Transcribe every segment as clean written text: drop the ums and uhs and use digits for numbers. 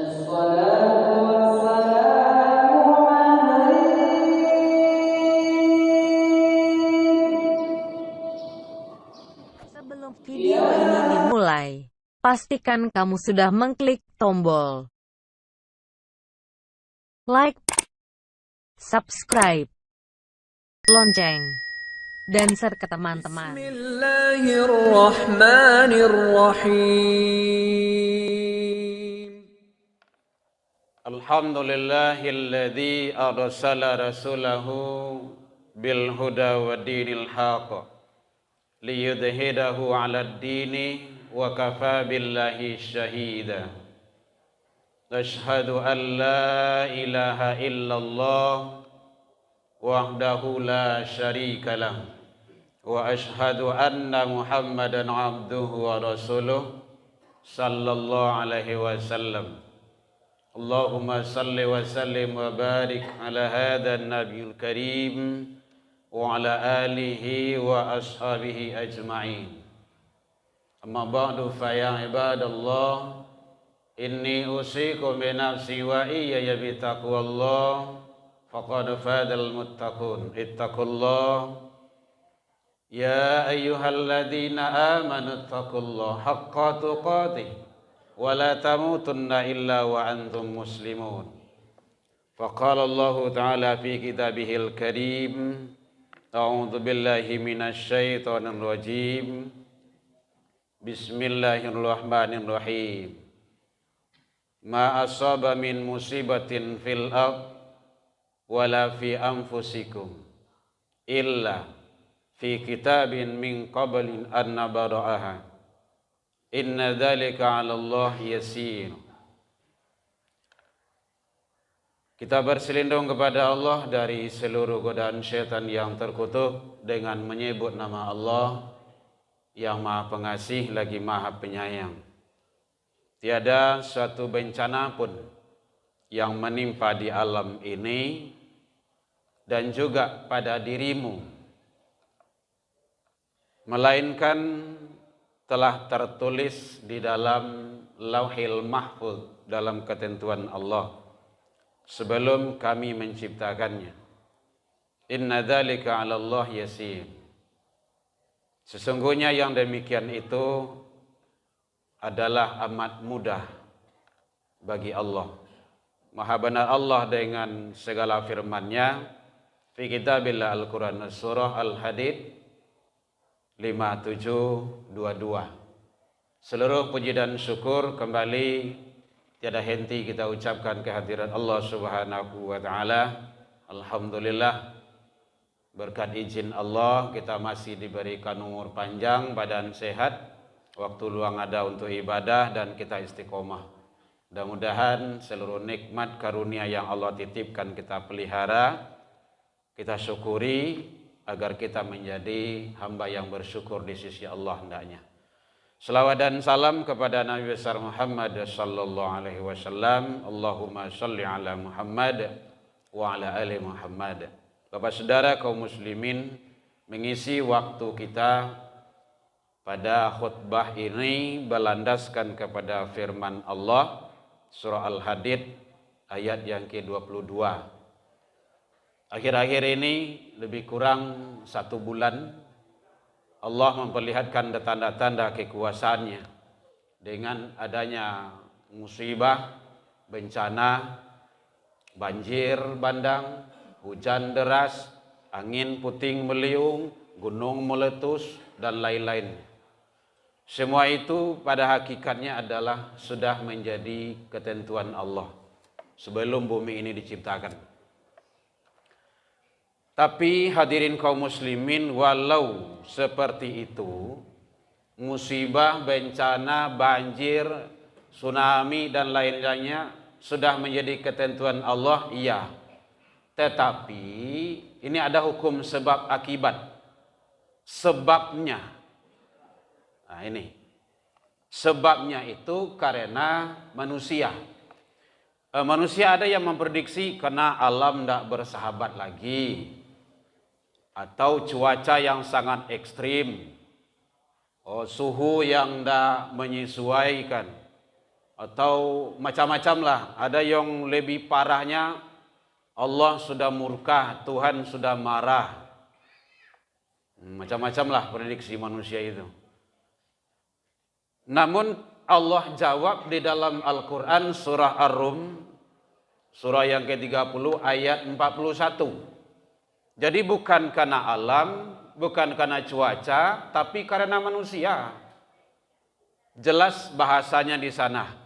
Sebelum video ini dimulai, pastikan kamu sudah mengklik tombol like, subscribe, lonceng, dan share ke teman-teman. Bismillahirrahmanirrahim. Alhamdulillahilladzi arsala rasulahu bil huda wa dinil haqq liyudhidahu 'alad dini wa kafa billahi syahida. Asyhadu an la ilaha illallah wahdahu la syarikalah wa asyhadu anna Muhammadan 'abduhu wa rasuluh sallallahu alaihi wasallam. Allahumma salli wa sallim wa barik ala hadzal nabiyil karim wa ala alihi wa ashabihi ajma'in. Amma ba'du fa ya ibadallah, inni usikum bi nafsi wa iyaya bi taqwallah faqad fadal muttaqun. Ittaqullah ya ayyuhalladzina amanu ittaqullaha haqqa tuqatih wa la tamutunna illa wa antum muslimun. Faqala Allah ta'ala fi kitabihil karim, a'udzu billahi minasy syaithanir rajim. Bismillahirrahmanirrahim. Ma asaba min musibatin fil ard wala fi anfusikum illa fi kitabin min qablin an nabra'aha. Inna dzalika 'ala Allah yasir. Kita berselindung kepada Allah dari seluruh godaan syaitan yang terkutuk dengan menyebut nama Allah yang Maha Pengasih lagi Maha Penyayang. Tiada suatu bencana pun yang menimpa di alam ini dan juga pada dirimu, melainkan telah tertulis di dalam Lauhil Mahfuz dalam ketentuan Allah sebelum kami menciptakannya. Inna dzalika 'ala Allah yasir. Sesungguhnya yang demikian itu adalah amat mudah bagi Allah. Maha benar Allah dengan segala firman-Nya fi kitabillah Al-Quran surah Al-Hadid 5722. Seluruh puji dan syukur kembali tiada henti kita ucapkan kehadiran Allah Subhanahu wa taala. Alhamdulillah, berkat izin Allah kita masih diberikan umur panjang, badan sehat, waktu luang ada untuk ibadah, dan kita istiqomah. Mudah-mudahan seluruh nikmat karunia yang Allah titipkan kita pelihara, kita syukuri agar kita menjadi hamba yang bersyukur di sisi Allah hendaknya. Selawat dan salam kepada Nabi besar Muhammad sallallahu alaihi wasallam. Allahumma shalli ala Muhammad wa ala ali Muhammad. Bapak saudara kaum muslimin, mengisi waktu kita pada khutbah ini berlandaskan kepada firman Allah surah Al-Hadid ayat yang ke-22. Akhir-akhir ini lebih kurang 1 bulan Allah memperlihatkan tanda-tanda kekuasaannya dengan adanya musibah, bencana, banjir bandang, hujan deras, angin puting beliung, gunung meletus, dan lain-lain. Semua itu pada hakikatnya adalah sudah menjadi ketentuan Allah sebelum bumi ini diciptakan. Tapi hadirin kaum muslimin, walau seperti itu, musibah, bencana, banjir, tsunami, dan lain-lainnya sudah menjadi ketentuan Allah, iya. Tetapi ini ada hukum sebab akibat. Sebabnya, nah ini, sebabnya itu karena manusia. Manusia ada yang memprediksi karena alam tidak bersahabat lagi, atau cuaca yang sangat ekstrim, suhu yang tidak menyesuaikan, atau macam-macam lah. Ada yang lebih parahnya, Allah sudah murka, Tuhan sudah marah. Macam-macam lah prediksi manusia itu. Namun Allah jawab di dalam Al-Quran surah Ar-Rum, surah yang ke-30 ayat 41. Jadi bukan karena alam, bukan karena cuaca, tapi karena manusia. Jelas bahasanya di sana.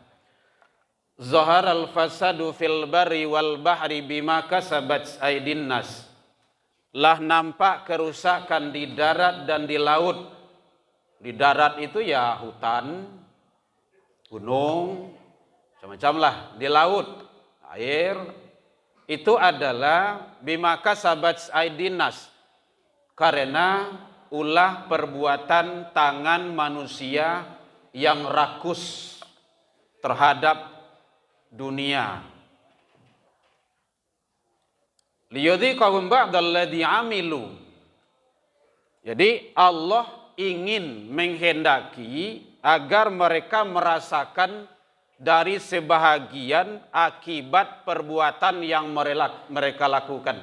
Zaharal fasadu fil barri wal bahri bima kasabat aydin nas. Lah nampak kerusakan di darat dan di laut. Di darat itu ya hutan, gunung, macam-macam lah. Di laut, air, itu adalah bima kasabat aydin nas. Karena ulah perbuatan tangan manusia yang rakus terhadap dunia. Liyudhiqahum ba'dalladzi amilu. Jadi Allah ingin menghendaki agar mereka merasakan dari sebahagian akibat perbuatan yang mereka lakukan.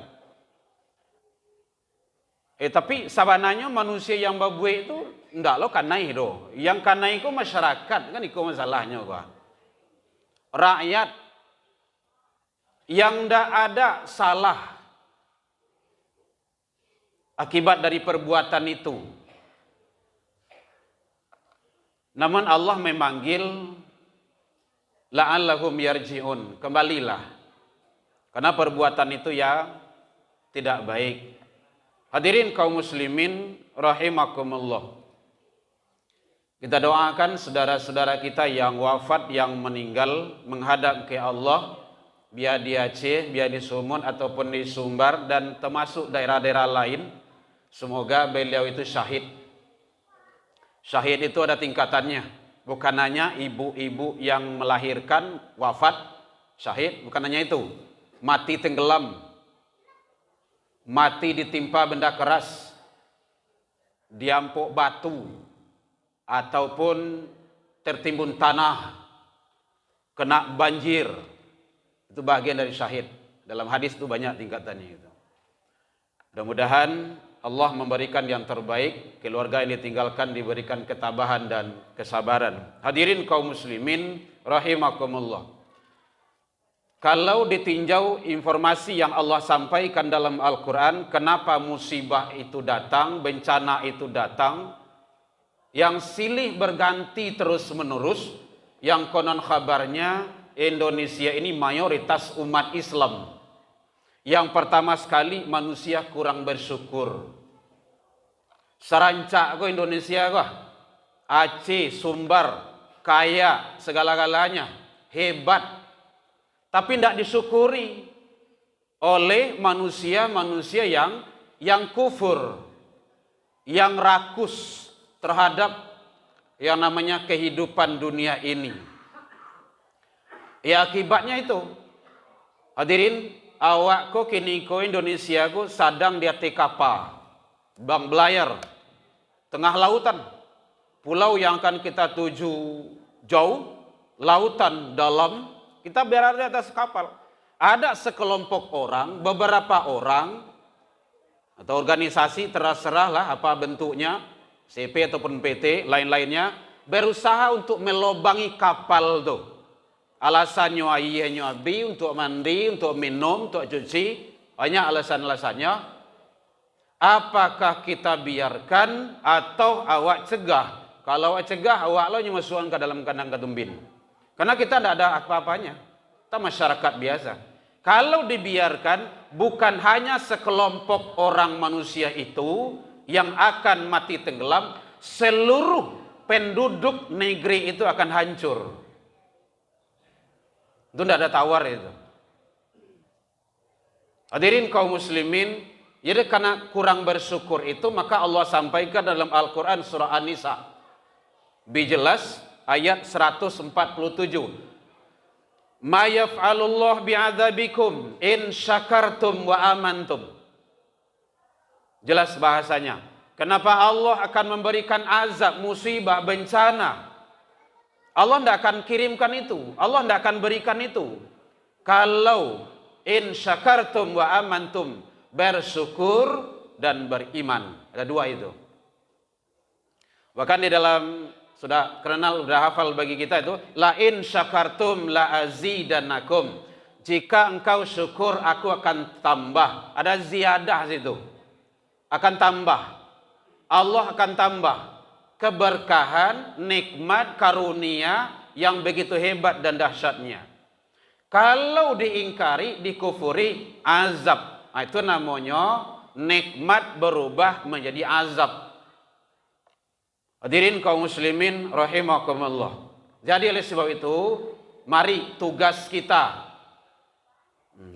Tapi sabananya manusia yang babue itu enggak lo kanai do. Yang kanai itu masyarakat kan itu masalahnya gua. Rakyat yang ndak ada salah akibat dari perbuatan itu. Namun Allah memanggil la'allahum yarji'un, kembalilah. Karena perbuatan itu ya tidak baik. Hadirin kaum muslimin rahimakumullah. Kita doakan saudara-saudara kita yang wafat, yang meninggal menghadap ke Allah, biar di Aceh, biar di Sumun ataupun di Sumbar dan termasuk daerah-daerah lain. Semoga beliau itu syahid. Syahid itu ada tingkatannya. Bukan hanya ibu-ibu yang melahirkan wafat syahid, bukan hanya itu. Mati tenggelam, mati ditimpa benda keras, diampuk batu, ataupun tertimbun tanah, kena banjir. Itu bagian dari syahid. Dalam hadis itu banyak tingkatannya itu. Mudah-mudahan Allah memberikan yang terbaik, keluarga yang ditinggalkan diberikan ketabahan dan kesabaran. Hadirin kaum muslimin rahimakumullah. Kalau ditinjau informasi yang Allah sampaikan dalam Al-Quran, kenapa musibah itu datang, bencana itu datang, yang silih berganti terus menerus, yang konon kabarnya Indonesia ini mayoritas umat Islam. Yang pertama sekali manusia kurang bersyukur. Serancak kok Indonesia kok. Aceh, Sumbar, kaya segala-galanya, hebat. Tapi tidak disyukuri oleh manusia-manusia yang kufur, yang rakus terhadap yang namanya kehidupan dunia ini. Ya akibatnya itu. Hadirin, awak ko kini ko Indonesia ko sadang di atas kapal, bang belayar, tengah lautan, pulau yang akan kita tuju jauh, lautan dalam, kita berada di atas kapal. Ada sekelompok orang, beberapa orang, atau organisasi terserahlah apa bentuknya, CP ataupun PT, lain-lainnya, berusaha untuk melobangi kapal itu. Alasannya ayahnya abi, untuk mandi, untuk minum, untuk cuci, banyak alasan-alasannya. Apakah kita biarkan atau awak cegah? Kalau awak cegah, awak lo masukkan ke dalam kandang ketumbin. Karena kita tidak ada apa-apanya. Kita masyarakat biasa. Kalau dibiarkan, bukan hanya sekelompok orang manusia itu yang akan mati tenggelam, seluruh penduduk negeri itu akan hancur. Itu tidak ada tawar itu. Hadirin kaum muslimin, jadi karena kurang bersyukur itu, maka Allah sampaikan dalam Al-Quran surah An-Nisa. Bijelas ayat 147. Ma yaf'alullah bi'adzabikum in syakartum wa amantum. Jelas bahasanya. Kenapa Allah akan memberikan azab, musibah, bencana? Allah tidak akan kirimkan itu. Allah tidak akan berikan itu. Kalau in syakartum wa amantum, bersyukur dan beriman. Ada dua itu. Bahkan di dalam, sudah kenal, sudah hafal bagi kita itu, la in syakartum la azidannakum. Jika engkau syukur, aku akan tambah. Ada ziyadah situ. Akan tambah. Allah akan tambah keberkahan, nikmat, karunia yang begitu hebat dan dahsyatnya. Kalau diingkari, dikufuri, azab. Nah, itu namanya nikmat berubah menjadi azab. Hadirin kaum muslimin rahimakumullah. Jadi oleh sebab itu, mari tugas kita.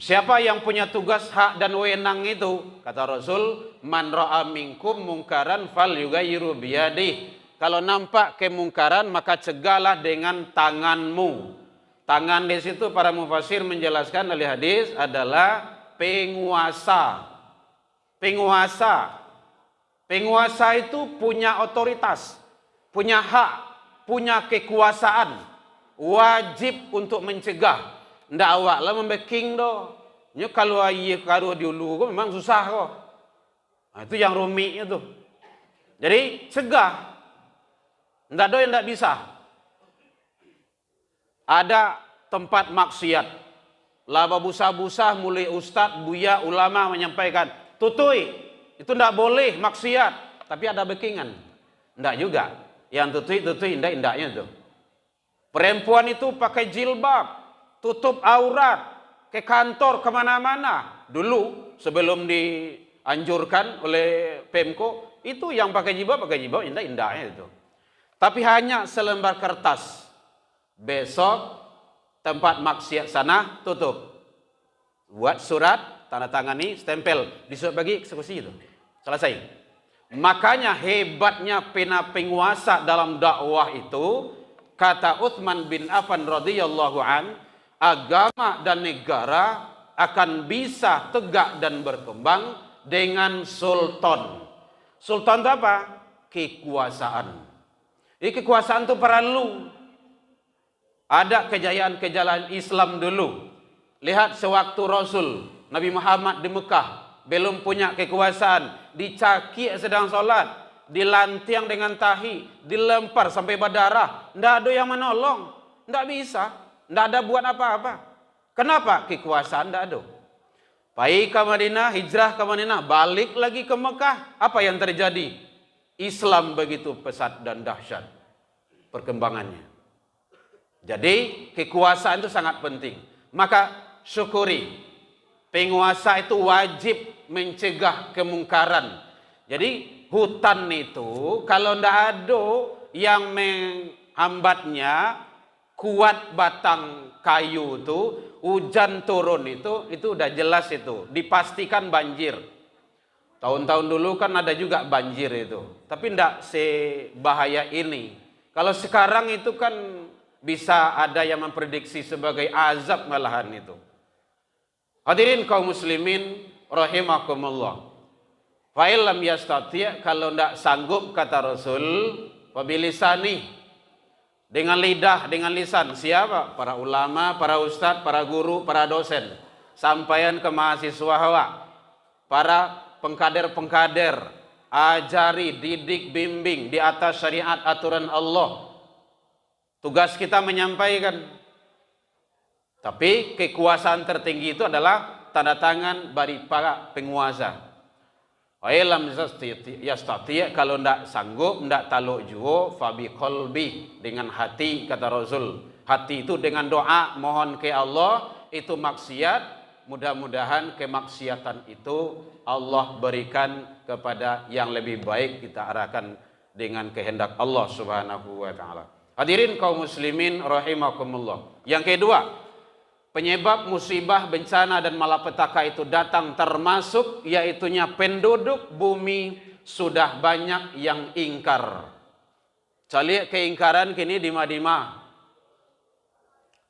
Siapa yang punya tugas, hak dan wewenang itu? Kata Rasul, man ra'a minkum mungkaran falyughayyiru biyadihi. Kalau nampak kemungkaran, maka cegahlah dengan tanganmu. Tangan di situ para mufassir menjelaskan oleh hadis adalah penguasa. Penguasa. Penguasa itu punya otoritas, punya hak, punya kekuasaan. Wajib untuk mencegah. Ndak awak lah membeking do. Nya kalau ayah karo dulu memang susah kok. Nah, itu yang rumitnya tuh. Jadi cegah. Ndak do yang ndak bisa. Ada tempat maksiat. Laba busa-busa mulai ustaz, buya, ulama menyampaikan, tutui. Itu ndak boleh maksiat, tapi ada bekingan. Ndak juga. Yang tutui indaknya tuh. Perempuan itu pakai jilbab, tutup aurat, ke kantor, kemana-mana. Dulu, sebelum dianjurkan oleh Pemko, itu yang pakai jilbab, indah-indahnya itu. Tapi hanya selembar kertas. Besok, tempat maksiat sana, tutup. Buat surat, tanda tangani, stempel. Disuruh bagi eksekusi itu. Selesai. Makanya hebatnya penguasa dalam dakwah itu, kata Utsman bin Affan radhiyallahu an, agama dan negara akan bisa tegak dan berkembang dengan sultan. Sultan itu apa? Kekuasaan. Ini kekuasaan itu perlu. Ada kejayaan-kejayaan Islam dulu. Lihat sewaktu Rasul Nabi Muhammad di Mekah belum punya kekuasaan, dicaki sedang sholat, dilantiang dengan tahi, dilempar sampai berdarah, tidak ada yang menolong, tidak bisa. Tidak ada buat apa-apa. Kenapa? Kekuasaan tidak ada. Pergi ke Madinah, hijrah ke Madinah, balik lagi ke Mekah. Apa yang terjadi? Islam begitu pesat dan dahsyat perkembangannya. Jadi kekuasaan itu sangat penting. Maka syukuri. Penguasa itu wajib mencegah kemungkaran. Jadi hutan itu kalau tidak ada yang menghambatnya, kuat batang kayu itu, hujan turun itu udah jelas itu, dipastikan banjir. Tahun-tahun dulu kan ada juga banjir itu, tapi tidak sebahaya ini. Kalau sekarang itu kan bisa ada yang memprediksi sebagai azab malahan itu. Hadirin kaum muslimin rahimakumullah. Fa illam yastati', kalau tidak sanggup kata Rasul, fabilisani, dengan lidah, dengan lisan. Siapa? Para ulama, para ustadz, para guru, para dosen. Sampaian ke mahasiswa hawa. Para pengkader-pengkader. Ajari, didik, bimbing di atas syariat aturan Allah. Tugas kita menyampaikan. Tapi kekuasaan tertinggi itu adalah tanda tangan dari para penguasa. Ailam yastati', kalau tidak sanggup, tidak taluk juo, fabi qalbi, dengan hati kata Rasul. Hati itu dengan doa mohon ke Allah, itu maksiat. Mudah-mudahan kemaksiatan itu Allah berikan kepada yang lebih baik, kita arahkan dengan kehendak Allah Subhanahu wa taala. Hadirin kaum muslimin rahimakumullah. Yang kedua, penyebab musibah, bencana dan malapetaka itu datang termasuk yaitunya penduduk bumi sudah banyak yang ingkar. Cari keingkaran kini di mana-mana.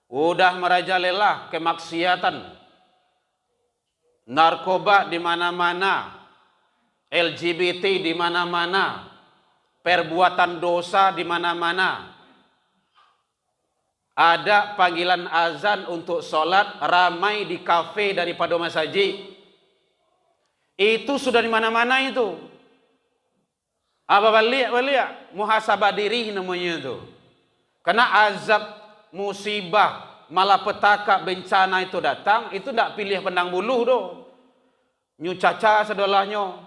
Udah merajalela kemaksiatan. Narkoba di mana-mana. LGBT di mana-mana. Perbuatan dosa di mana-mana. Ada panggilan azan untuk sholat, ramai di kafe daripada masjid. Itu sudah di mana-mana itu. Apa balik? Muhasabah diri namanya itu. Karena azab, musibah, malapetaka, bencana itu datang, itu tidak pilih pandang bulu do. Nyu caca sedolahnya.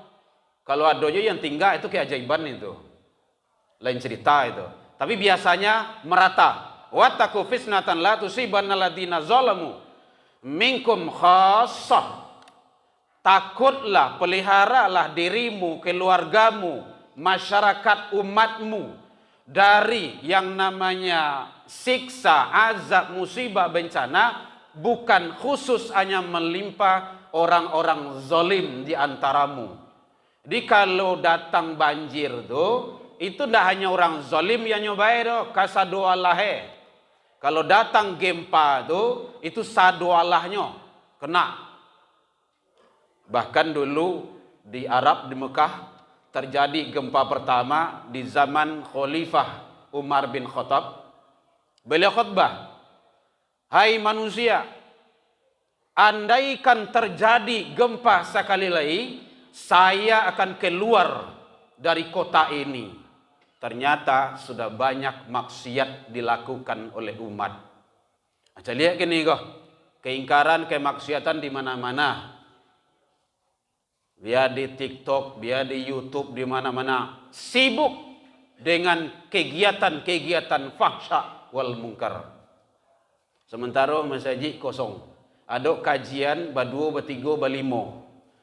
Kalau adonya yang tinggal itu keajaiban itu. Lain cerita itu. Tapi biasanya merata. Wattaqu fitnatan la tusibanna alladziina zalamu minkum khassah. Takutlah, peliharalah dirimu, keluargamu, masyarakat umatmu dari yang namanya siksa, azab, musibah, bencana, bukan khusus hanya melimpa orang-orang zalim di antaramu. Jadi kalau datang banjir tuh, itu tidak hanya orang zalim yang nyobai tuh, kasado Allahe. Kalau datang gempa itu sadu Allahnya kena. Bahkan dulu di Arab, di Mekah, terjadi gempa pertama di zaman Khalifah Umar bin Khattab. Beliau khutbah, hai manusia, andaikan terjadi gempa sekali lagi, saya akan keluar dari kota ini. Ternyata sudah banyak maksiat dilakukan oleh umat. Aja lihat gini kok, keingkaran, kemaksiatan di mana-mana. Biar di TikTok, biar di YouTube, di mana-mana sibuk dengan kegiatan-kegiatan fahsya wal munkar. Sementara masjid kosong. Ada kajian berdua, bertiga, berlima.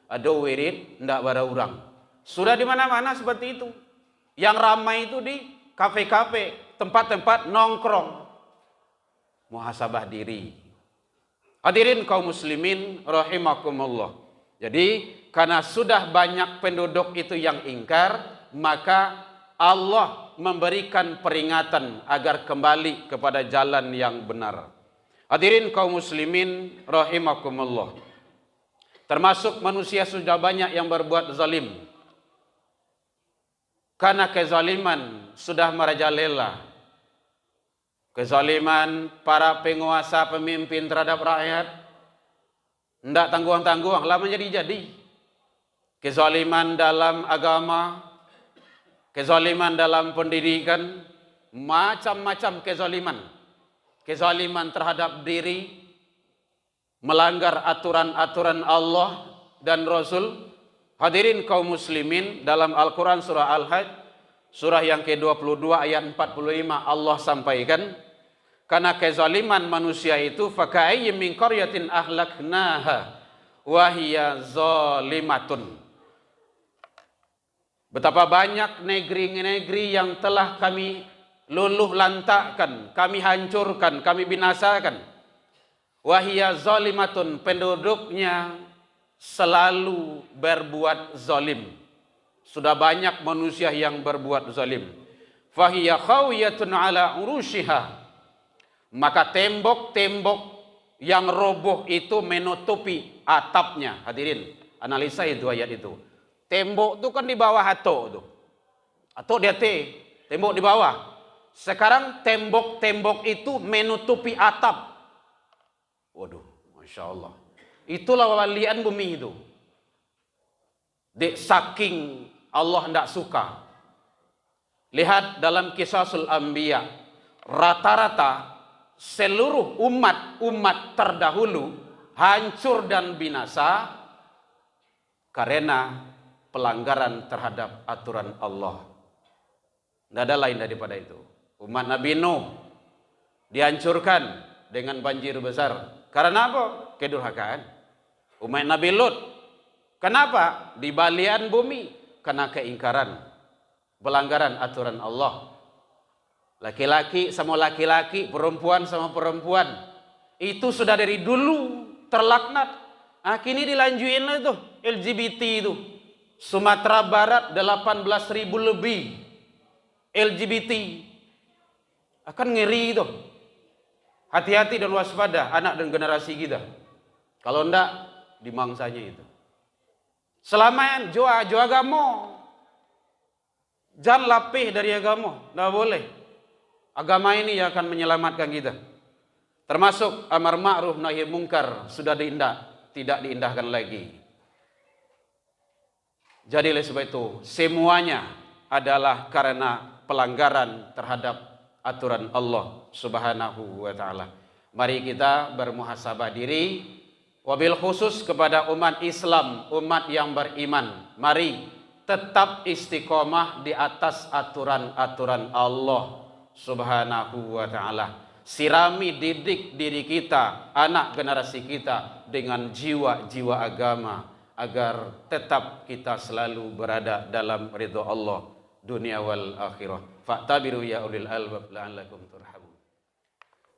Ada wirid, ndak bara orang. Sudah di mana-mana seperti itu. Yang ramai itu di kafe-kafe, tempat-tempat nongkrong. Muhasabah diri. Hadirin kaum muslimin rahimakumullah. Jadi karena sudah banyak penduduk itu yang ingkar, maka Allah memberikan peringatan agar kembali kepada jalan yang benar. Hadirin kaum muslimin rahimakumullah. Termasuk manusia sudah banyak yang berbuat zalim. Karena kezaliman sudah merajalela. Kezaliman para penguasa, pemimpin terhadap rakyat. Tidak tangguh-tangguh, lama jadi-jadi. Kezaliman dalam agama, kezaliman dalam pendidikan, macam-macam kezaliman. Kezaliman terhadap diri, melanggar aturan-aturan Allah dan Rasul. Hadirin kaum muslimin, dalam Al-Quran surah Al-Hajj, surah yang ke-22 ayat 45 Allah sampaikan, karena kezaliman manusia itu, faka'ayyim min qaryatin ahlaknaha wa hiya zalimatun. Betapa banyak negeri-negeri yang telah kami luluh lantakkan, kami hancurkan, kami binasakan. Wa hiya zalimatun, penduduknya selalu berbuat zalim. Sudah banyak manusia yang berbuat zalim. Fahiya khawiyatun ala urushiha. Maka tembok-tembok yang roboh itu menutupi atapnya. Hadirin, analisa itu ayat itu. Tembok itu kan di bawah atok itu. Atok di atas, tembok di bawah. Sekarang tembok-tembok itu menutupi atap. Waduh, Masya Allah. Itulah walian bumi itu. Saking Allah tidak suka. Lihat dalam Qisasul Anbiya. Rata-rata seluruh umat terdahulu hancur dan binasa karena pelanggaran terhadap aturan Allah. Tidak ada lain daripada itu. Umat Nabi Nuh dihancurkan dengan banjir besar. Karena apa? Kedurhakaan. Umat Nabi Lut. Kenapa? Di balian bumi. Karena keingkaran. Pelanggaran aturan Allah. Laki-laki sama laki-laki, perempuan sama perempuan. Itu sudah dari dulu terlaknat. Kini dilanjuin itu LGBT itu. Sumatera Barat 18.000 lebih LGBT. Akan ngeri itu. Hati-hati dan waspada anak dan generasi kita. Kalau enggak, dimangsanya itu. Selama jo agama. Jangan lapih dari agama. Tidak boleh. Agama ini yang akan menyelamatkan kita. Termasuk amar ma'ruf nahi mungkar sudah tidak diindahkan lagi. Jadi oleh sebab itu semuanya adalah karena pelanggaran terhadap aturan Allah Subhanahu wa taala. Mari kita bermuhasabah diri, wabil khusus kepada umat Islam, umat yang beriman. Mari tetap istiqomah di atas aturan-aturan Allah Subhanahu wa taala. Sirami, didik diri kita, anak generasi kita dengan jiwa-jiwa agama, agar tetap kita selalu berada dalam ridha Allah dunia wal akhirah. Fa'tabiru ya ulil albab la'allakum turhamun.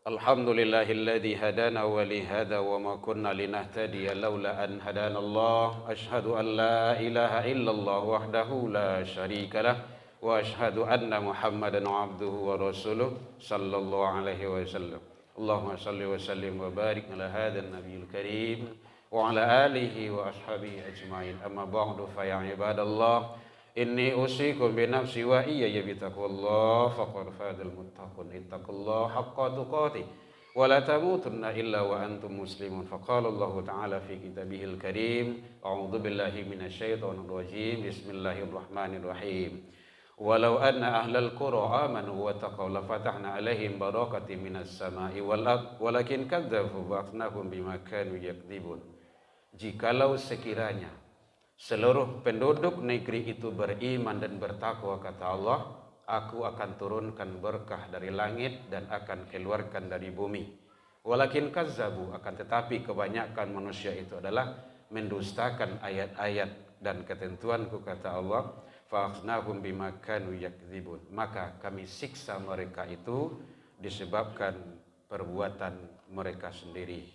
Alhamdulillahilladzi hadana wa li hada wa ma kunna linahtadiya laula an hadana Allah. Asyhadu an la ilaha illallah wahdahu la syarika lah wa asyhadu anna Muhammadan abduhu wa rasuluh sallallahu alaihi wasallam. Allahumma salli wa sallim wa barik ala hadzal nabiyil karim wa ala alihi wa ashabihi ajmain. Amma ba'du fa ya ibadallah, inni usikum bi nafsi wa iyya bi taqwallah faqad fadal muttaqun. Ittaqullaha haqqa tuqatih wa la tamutunna illa wa antum muslimun. Faqala Allah ta'ala fi kitabihil karim, a'udzu billahi minasy syaithanir rajim. Bismillahirrahmanirrahim. Walau anna ahlal qura amanu wa taqaw la fatahna alaihim barakatin minas sama'i wal ard walakin kadzdzabu fa'atnahum bima kanu yakdzibun. Jikalau sekiranya seluruh penduduk negeri itu beriman dan bertakwa, kata Allah, aku akan turunkan berkah dari langit dan akan keluarkan dari bumi. Walakin kazzabu, akan tetapi kebanyakan manusia itu adalah mendustakan ayat-ayat dan ketentuanku, kata Allah. Fa'akhnahum bima kanu yakdzibun, maka kami siksa mereka itu disebabkan perbuatan mereka sendiri.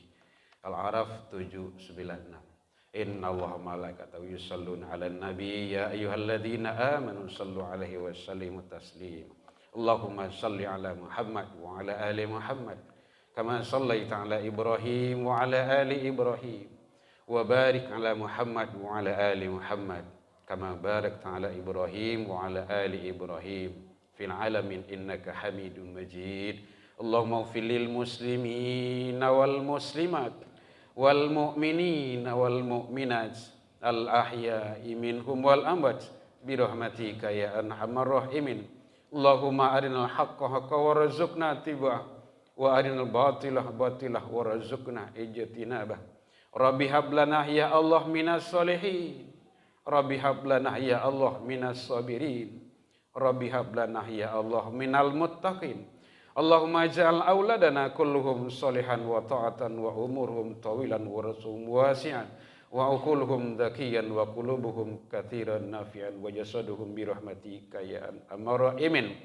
Al-A'raf 796. Inna Allah malaikatahu yusalluna 'alan nabi ya ayyuhalladzina amanu sallu 'alaihi wa sallimu taslima. Allahumma salli 'ala Muhammad wa 'ala ali Muhammad kama shallaita 'ala Ibrahim wa 'ala ali Ibrahim wa barik 'ala Muhammad wa 'ala ali Muhammad kama barakta 'ala Ibrahim wa 'ala ali Ibrahim fil 'alamin innaka Hamidum Majid. Allahumma ighfir lil muslimina wal muslimat wal mu'minina wal mu'minat al ahya'i minhum wal amwat bi rahmatika ya arhamar rahimin. Allahumma arinal haqqa haqqan warzuqna ittiba'ah wa arinal batila batilah warzuqna ijtinabah. Rabbi hab lana ya Allah minas solihin. Rabbi hab lana ya Allah minas sabirin. Rabbi hab lana ya Allah minal muttaqin. Allahumma ij'al auladana kulluhum salihan wa ta'atan wa umurhum tawilan wa rasum wasi'an wa uquluhum dhakiyan wa qulubuhum katsiran nafi'an wa jasaduhum bi rahmatika ya arhamar rahimin.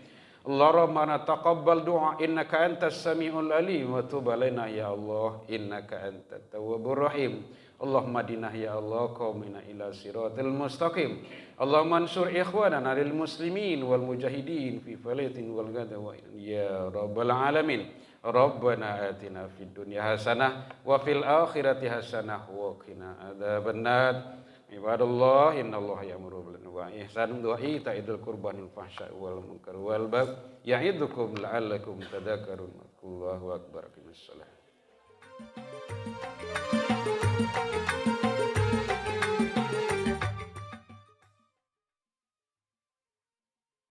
Allahumma taqabbal du'a innaka antas samiul alim wa tub alaina ya Allah innaka antat tawwabur rahim. Allahumma dinah ya Allah qaumina ila siratal mustaqim. Allahumma ansur ikhwanana lil muslimin wal mujahidin fi falatin wal ghada wa ya rabbal alamin. Rabbana atina fid dunya hasanah wa fil akhirati hasanah wa qina adzabannar. Ibadallah innallaha ya'muru bil 'adli wal ihsan wa itaa'il qurbanil fahsya'i wal munkar wal baghi ya'idukum la'allakum tadhakkarun. Allahu akbar. Qimis shalah.